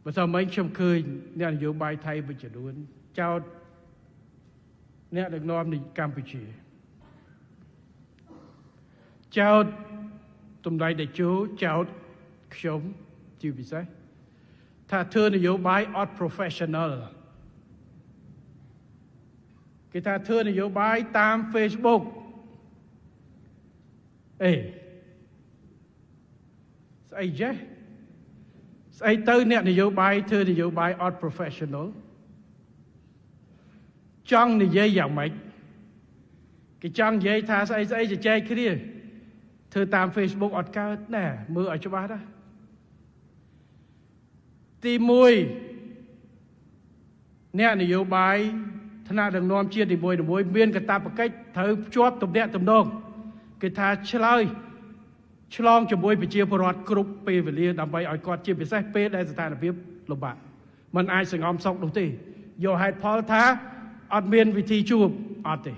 បើថាមិនខ្ញុំឃើញអ្នកនយោបាយថៃមួយចំនួនចោទអ្នកដឹកនាំនៃកម្ពុជាចោទតម្លៃតេជោចោទខ្ញុំជាពិសេសថាធ្វើនយោបាយអត់ professional គេថាធ្វើនយោបាយតាម Facebook ស្អីចេះស្អីទៅអ្នកនយោបាយធ្វើនយោបាយអត់ professional ចង់និយាយយ៉ាងម៉េចគេចង់និយាយថាស្អីជជែកគ្នាធ្វើតាម Facebook អត់កើតណែមើលឲ្យច្បាស់ណាទី1អ្នកនយោបាយថ្នាក់ដឹកនាំជាតិនីមួយៗមានកាតព្វកិច្ចត្រូវភ្ជាប់ទំនាក់ទំនងគេថាឆ្លើយឆ្លងជាមួយប្រជាពលរដ្ឋគ្រប់ពេលវេលាដើម្បីឲ្យគាត់ជាពិសេសពេលដែលស្ថានភាពលំបាកมันអាចសង្ងំសុកនោះទេយកហេតុផលថាអត់មានវិធីជួបអត់ទេ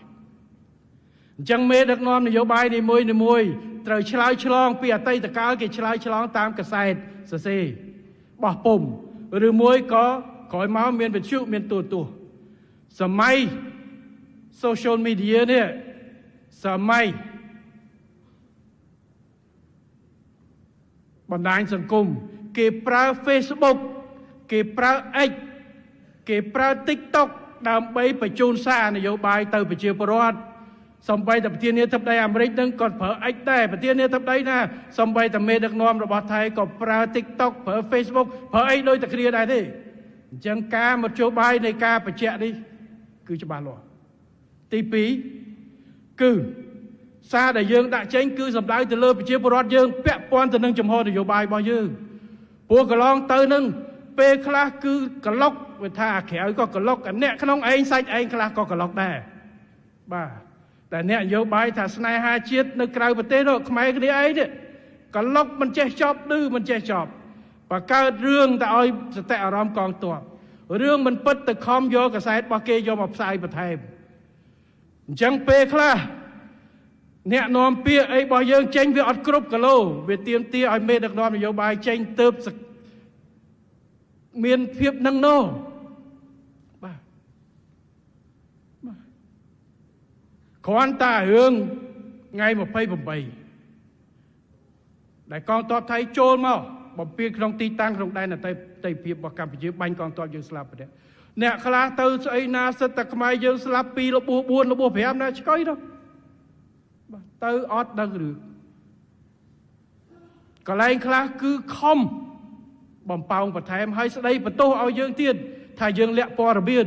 អញ្ចឹងមេដឹកនាំនយោបាយនីមួយៗត្រូវឆ្លើយឆ្លងពីអតីតកាលគេឆ្លើយឆ្លងតាមកសែតសរសេរបោះពុំឬមួយក៏ក្រោយមកមានវិទ្យុមានទូរទស្សន៍សម័យ social media នេះសម័យបណ្ដាញសង្គមគេប្រើ Facebook គេប្រើ X គេប្រើ TikTok ដើម្បីបញ្ជូនសារនយោបាយទៅប្រជាពលរដ្ឋសំបីតែប្រធានាធិបតីអាមេរិកនឹងក៏ប្រើ X ដែរប្រធានាធិបតីណាសំបីតែមេដឹកនាំរបស់ថៃក៏ប្រើ TikTok ប្រើ Facebook ប្រើអីដូចតែគ្នាដែរទេអញ្ចឹងការមធ្យោបាយនៃការបញ្ជាក់នេះគឺច្បាស់លាស់ទី2គឺសារដែលយើងដាក់ចេញគឺសម្ដៅទៅលើប្រជាពលរដ្ឋយើងពាក់ព័ន្ធទៅនឹងចំហនយោបាយរបស់យើងព្រោះកន្លងទៅនឹងពេលខ្លះគឺក្លុកវាថាអាក្រៅក៏ក្លុកអាអ្នកក្នុងឯងសាច់ឯងខ្លះក៏ក្លុកដែរបាទតែអ្នកនយោបាយថាស្នេហាជាតិនៅក្រៅប្រទេសនោះខ្មែរគ្នាឯងនេះក្លុកមិនចេះចប់ឌឺមិនចេះចប់បង្កើតរឿងតែឲ្យសតិអារម្មណ៍កងទ័ពរឿងមិនពិតទៅខំយកកាសែតរបស់គេយកមកផ្សាយបន្ថែមអញ្ចឹងពេលខ្លះអ្នកនាំពាក្យអីរបស់យើងចេញវាអត់គ្រប់គីឡូវាទាមទារឲ្យមេដឹកនាំនយោបាយចេញទៅមានភាពនឹងណោបាទគ្រាន់តែរឿងថ្ងៃ28ដែលកងទ័ពថៃចូលមកបំពេញក្នុងទីតាំងក្នុងដែនអតីតភាពរបស់កម្ពុជាបាញ់កងទ័ពយើងស្លាប់ប្រទេសអ្នកខ្លះទៅស្អីណាសិតតែខ្មែរយើងស្លាប់2របួស4របួស5ណាឆ្កុយនោះទៅអត់ដឹងឬកន្លែងខ្លះគឺខំបំពងបន្ថែមឲ្យស្ដីបន្ទោសឲ្យយើងទៀតថាយើងលាក់ព័ត៌មាន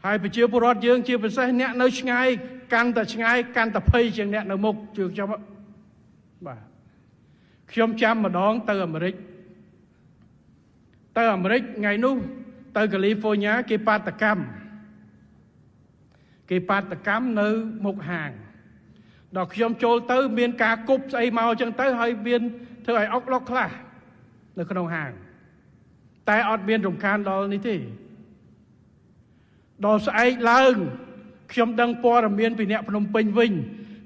ហើយប្រជាពលរដ្ឋយើងជាពិសេសអ្នកនៅឆ្ងាយកាន់តែឆ្ងាយកាន់តែភ័យជាងអ្នកនៅមុខជឿខ្ញុំបាទខ្ញុំចាំម្ដងទៅអាមេរិកថ្ងៃនោះទៅកាលីហ្វ័រញ៉ាគេបាតកម្មនៅមុខហាងដល់ខ្ញុំចូលទៅមានការគប់ស្អីមកអញ្ចឹងទៅហើយមានធ្វើឲ្យអុកឡុកខ្លះនៅក្នុងហាងតែអត់មានរំខានដល់នេះទេដល់ស្អែកឡើងខ្ញុំដឹងព័ត៌មានពីអ្នកភ្នំពេញវិញ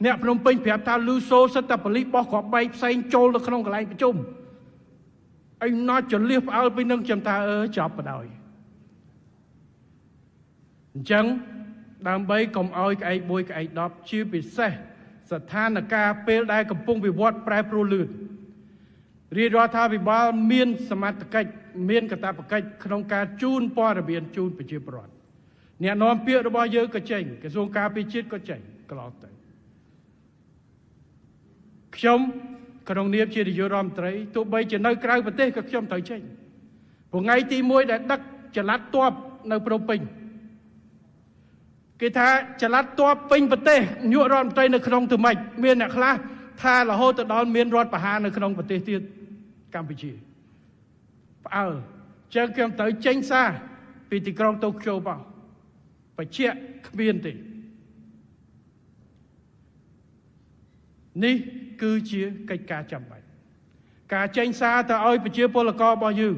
អ្នកភ្នំពេញប្រាប់ថាលឺសូសិតតែប៉ូលីសបោះគ្រាប់បែកផ្សេងចូលនៅក្នុងកន្លែងប្រជុំអីណោះចលៀសផ្អើលពីនឹងខ្ញុំថាចប់បណ្ដោយអញ្ចឹងដើម្បីកុំឲ្យក្អែក1ក្អែក10ជាពិសេសស្ថានភាពពេលដែលកំពុងវិវត្តប្រែប្រួលលឿនរាជរដ្ឋាភិបាលមានសមត្ថកិច្ចមានកាតព្វកិច្ចក្នុងការជូនព័ត៌មានជូនប្រជាពលរដ្ឋអ្នកនាំពាក្យរបស់យើងក៏ចេញក្រសួងការពារជាតិក៏ចេញកន្លងទៅខ្ញុំក្នុងនាមជានាយករដ្ឋមន្ត្រីទោះបីជានៅក្រៅប្រទេសក៏ខ្ញុំត្រូវចេញព្រោះថ្ងៃទី1ដែលដឹកចល័តទ័ពនៅភ្នំពេញគេថាចល័តទ័ពពេញប្រទេសនាយករដ្ឋមន្ត្រីនៅក្នុងទៅម៉េចមានអ្នកខ្លះថារហូតទៅដល់មានរដ្ឋប្រហារនៅក្នុងប្រទេសទៀតកម្ពុជាផ្អើលចឹងខ្ញុំត្រូវចេញសារពីទីក្រុងតូក្យូបោះបញ្ជាក់គ្មានទេនេះគឺជាកិច្ចការចាំបាច់ការចេញសារទៅឲ្យប្រជាពលកររបស់យើង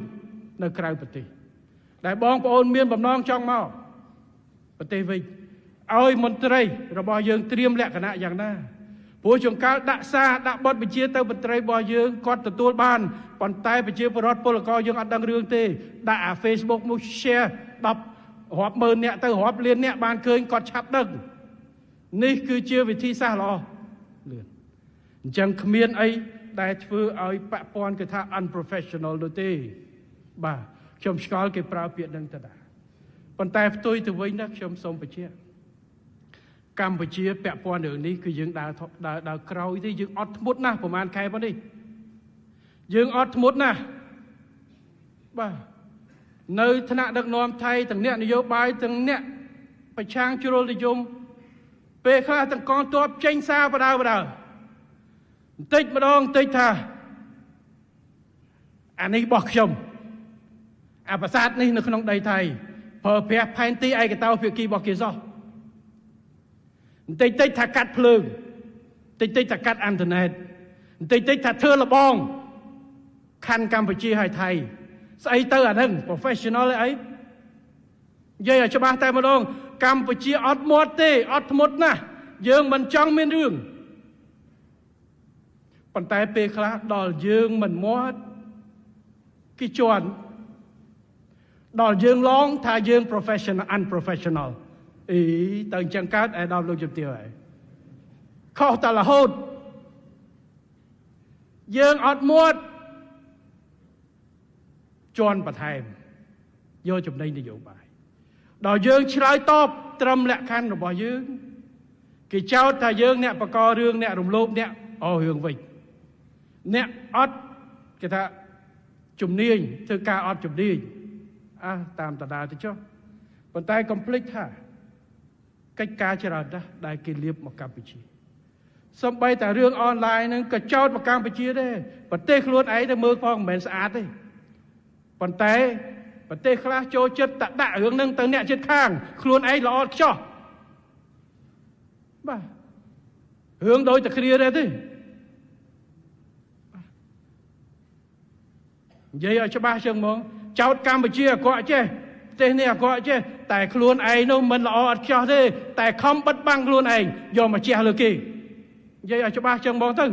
នៅក្រៅប្រទេសដែលបងប្អូនមានបំណងចង់មកប្រទេសវិញឲ្យមន្ត្រីរបស់យើងត្រៀមលក្ខណៈយ៉ាងណា ព្រោះចង្កាលដាក់សារដាក់បទបញ្ជាទៅមន្ត្រីរបស់យើងគាត់ទទួលបានប៉ុន្តែប្រជាពលរដ្ឋពលករយើងអត់ដឹងរឿងទេដាក់អា Facebook មក share 10រាប់ម៉ឺនអ្នកទៅរាប់លានអ្នកបានឃើញគាត់ឆាប់ដឹងនេះគឺជាវិធីសាស្ត្រល្អលឿនអញ្ចឹងគ្មានអីដែលធ្វើឲ្យប៉ះពាល់គេថា unprofessional នោះទេបាទខ្ញុំឆ្ងល់គេប្រើពាក្យនឹងទៅដែរប៉ុន្តែផ្ទុយទៅវិញណាខ្ញុំសូមបញ្ជាក់កម្ពុជាពាក់ព័ន្ធរឿងនេះគឺយើងដើរក្រោយទេយើងអត់ធ្មត់ណាស់ប្រហែលខែមកនេះយើងអត់ធ្មត់ណាស់បាទនៅថ្នាក់ដឹកនាំថៃទាំងអ្នកនយោបាយទាំងអ្នកប្រឆាំងជ្រុលនិយមពេលខ្លះទាំងកងទ័ពចេញសារបដៅបន្តិចម្ដងបន្តិចថាអានេះរបស់ខ្ញុំអាប្រាសាទនេះនៅក្នុងដីថៃប្រើប្រាស់ផែនទីឯកតោភាគីរបស់គេសោះបន្តិចថាកាត់ភ្លើងបន្តិចថាកាត់អ៊ីនធឺណិតបន្តិចថាធ្វើលបងខណ្ឌកម្ពុជាហើយថៃស្អីទៅអាហ្នឹង professional អីនិយាយឲ្យច្បាស់តែម្ដងកម្ពុជាអត់មាត់ទេអត់ធ្មត់ណាស់យើងមិនចង់មានរឿងប៉ុន្តែពេលខ្លះដល់យើងមិនមាត់គេជន់ដល់យើងឡងថាយើង professional unprofessional អីទៅអញ្ចឹងកើតឯដល់លោកជំទាវហើយខុសតែរហូតយើងអត់មាត់ជន់បន្ថែមយកចំណេញនយោបាយដល់យើងឆ្លើយតបត្រឹមលក្ខខណ្ឌរបស់យើងគេចោទថាយើងអ្នកបករឿងអ្នករំលោភអ្នករឿងវិញអ្នកអត់គេថាជំនាញធ្វើការអត់ជំនាញតាមតដាទៅចុះប៉ុន្តែកុំភ្លេចថាកិច្ចការច្រើនណាស់ដែលគេលៀបមកកម្ពុជាសូម្បីតែរឿងអនឡាញហ្នឹងក៏ចោទមកកម្ពុជាដែរប្រទេសខ្លួនឯងទៅមើលផងមិនមែនស្អាតទេប៉ុន្តែប្រទេសខ្លះចូលចិត្តដាក់រឿងហ្នឹងទៅអ្នកជិតខាងខ្លួនឯងល្អខ្ចោះបាទរឿងដូចតែគ្នាដែរទេនិយាយឲ្យច្បាស់ចឹងហ្មងចោទកម្ពុជាអាក្រក់ចេះប្រទេសនេះអាក្រក់ចេះតែខ្លួនឯងនោះមិនល្អអត់ខ្ចោះទេតែខំបិទបាំងខ្លួនឯងយកមកជះលើគេនិយាយឲ្យច្បាស់ចឹងហ្មងទៅ